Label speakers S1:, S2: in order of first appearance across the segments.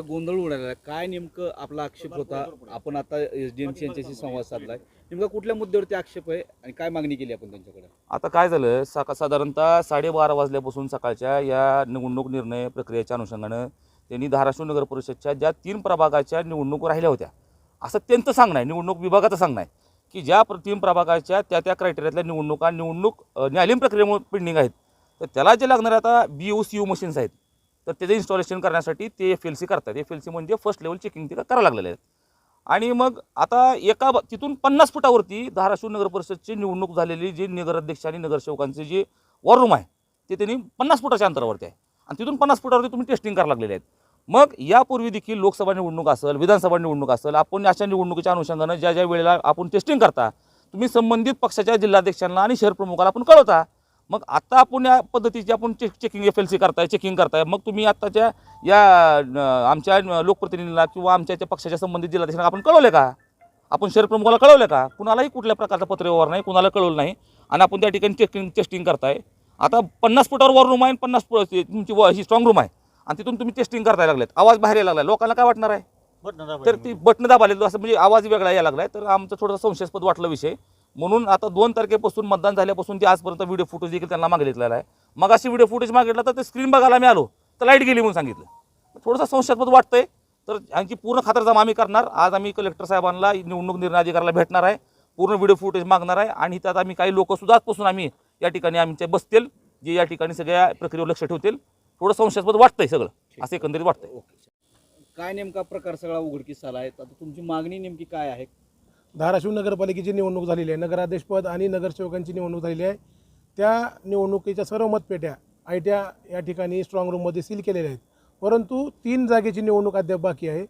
S1: गोंधळ उडाला, काय नेमकं आपला आक्षेप होता? आपण आता एसडीएमसी यांच्याशी संवाद साधलाय, नेमका कुठल्या मुद्द्यावरती आक्षेप आहे आणि काय मागणी केली आपण त्यांच्याकडे?
S2: आता काय झालं साधारणतः 12:30 वाजल्यापासून सकाळच्या या निवडणूक निर्णय प्रक्रियेच्या अनुषंगानं त्यांनी धाराशिव नगर परिषदच्या ज्या 3 प्रभागाच्या निवडणूक राहिल्या होत्या, असं त्यांचं सांगणं आहे, निवडणूक विभागाचं सांगणं आहे की ज्या 3 प्रभागाच्या त्या क्रायटेरियातल्या निवडणूक न्यायालयीन प्रक्रियेमुळे पेंडिंग आहेत, तर त्याला जे लागणारे आता BOCU मशीन्स आहेत, तर त्याचं इन्स्टॉलेशन करण्यासाठी ते FLC करतात. FLC म्हणजे फर्स्ट लेवल चेकिंग ते करायला लागलेले आहेत. आणि मग आता तिथून 50 फुटावरती धाराशिव नगर परिषदची निवडणूक झालेली जी नगराध्यक्ष आणि नगरसेवकांचे जे वॉर रूम आहे ते त्यांनी 50 फुटाच्या अंतरावरती आहे आणि तिथून 50 फुटावरती तुम्ही टेस्टिंग करायला लागलेले आहेत. मग यापूर्वी देखील लोकसभा निवडणूक असेल, विधानसभा निवडणूक असेल, आपण अशा निवडणुकीच्या अनुषंगानं ज्या वेळेला आपण टेस्टिंग करता, तुम्ही संबंधित पक्षाच्या जिल्हाध्यक्षांना आणि शहर प्रमुखाला आपण कळवता. मग आता आपण या पद्धतीची आपण चेकिंग FLC करताय, चेकिंग करताय, मग तुम्ही आत्ताच्या या आमच्या लोकप्रतिनिधीला किंवा आमच्या पक्षाच्या संबंधित जिल्हाध्यक्षांना आपण कळवले का? आपण शहर प्रमुखाला कळवले का? कुणालाही कुठल्या प्रकारचा पत्रव्यवहार नाही, कुणाला कळवलं नाही आणि आपण त्या ठिकाणी टेस्टिंग करताय. आता 50 फुटावर वॉर रूम आहे, 50 फुट तुमची ही स्ट्रॉंग रूम आहे आणि तिथून तुम्ही टेस्टिंग करायला लागलेत. आवाज बाहेर यायला लागला, लोकांना काय वाटणार आहे? तर ती बटणं दाबाले असं म्हणजे आवाज वेगळा यायला लागलाय. तर आमचं थोडंसं संशयास्पद वाटलं विषय, म्हणून आता 2 तारखेपासून मतदान झाल्यापासून ते आजपर्यंत व्हिडिओ फुटेज देखील त्यांना मागितलेला आहे. मग अशी व्हिडिओ फुटेज मागितला तर ते स्क्रीन बघायला मी आलो तर लाईट गेली म्हणून सांगितलं. थोडंसं संशयास्पद वाटतंय, तर यांची पूर्ण खातरजमा आम्ही करणार. आज आम्ही कलेक्टर साहेबांना, निवडणूक निर्णय अधिकाऱ्याला भेटणार आहे, पूर्ण व्हिडिओ फुटेज मागणार आहे आणि त्यात आम्ही काही लोकसुद्धा आजपासून आम्ही या ठिकाणी आमचे बसतील, जे या ठिकाणी सगळ्या प्रक्रियेवर लक्ष ठेवतील. थोडं संशयास्पद वाटतंय सगळं, असं एकंदरीत वाटतंय.
S1: काय नेमका प्रकार सगळा उघडकीस आला आहे? आता तुमची मागणी नेमकी काय आहे?
S3: धाराशिव नगरपालिकेची निवडणूक झालेली आहे, नगराध्यक्षपद आणि नगरसेवकांची निवडणूक झालेली आहे. त्या निवडणुकीच्या सर्व मतपेट्या आयट्या या ठिकाणी स्ट्रॉंग रूममध्ये सील केलेल्या आहेत. परंतु 3 जागेची निवडणूक अद्याप बाकी आहे.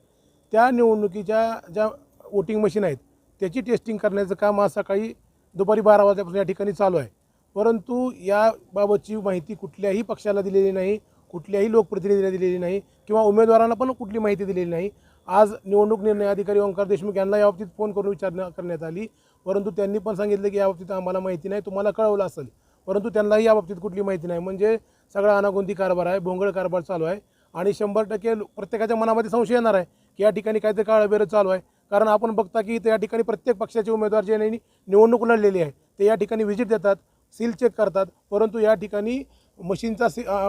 S3: त्या निवडणुकीच्या ज्या वोटिंग मशीन आहेत त्याची टेस्टिंग करण्याचं काम आज सकाळी दुपारी 12 वाजल्यापासून या ठिकाणी चालू आहे. परंतु याबाबतची माहिती कुठल्याही पक्षाला दिलेली नाही, कुठल्याही लोकप्रतिनिधीला दिलेली नाही किंवा उमेदवारांना पण कुठली माहिती दिलेली नाही. आज निवडणूक निर्णय अधिकारी ओंकार देशमुख यांना याबाबतीत फोन करून विचारणा करण्यात आली, परंतु त्यांनी पण सांगितलं की याबाबतीत आम्हाला माहिती नाही, तुम्हाला कळवलं असेल, परंतु त्यांनाही याबाबतीत कुठली माहिती नाही. म्हणजे सगळा अनागोंदी कारभार आहे, भोंगळ कारभार चालू आहे आणि 100% प्रत्येकाच्या मनामध्ये संशय येणार आहे की या ठिकाणी काहीतरी काळबेरं चालू आहे. कारण आपण बघता की त्या ठिकाणी प्रत्येक पक्षाचे उमेदवार जे निवडणूक लढलेली आहे ते या ठिकाणी व्हिजिट देतात, सील चेक करतात, परंतु या ठिकाणी मशीनचा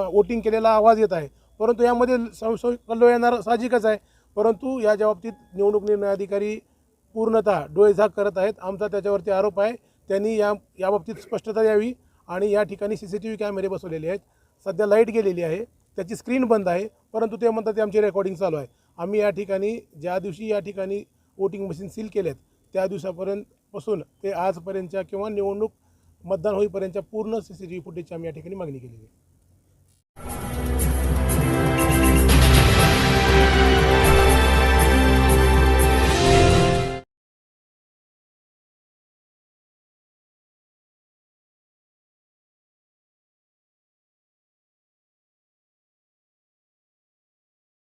S3: वोटिंग केलेला आवाज येत आहे, परंतु यामध्ये संशय कल्लो येणार साहजिकच आहे. परंतु या बाबतीत निवडणूक निर्णय अधिकारी पूर्णतः डोळेझाक करत आहेत. आमचा त्याच्यावरती आरोप आहे, त्यांनी याबाबतीत स्पष्टता द्यावी आणि या ठिकाणी CCTV कॅमेरे बसवलेले आहेत. सध्या लाईट गेलेली आहे, त्याची स्क्रीन बंद आहे, परंतु ते म्हणतात ते आमची रेकॉर्डिंग चालू आहे. आम्ही या ठिकाणी ज्या दिवशी या ठिकाणी वोटिंग मशीन सील केलेत त्या दिवसापासून ते आजपर्यंतच्या किंवा निवडणूक मतदान होईपर्यंतच्या पूर्ण CCTV फुटेजची आम्ही या ठिकाणी मागणी केलेली आहे.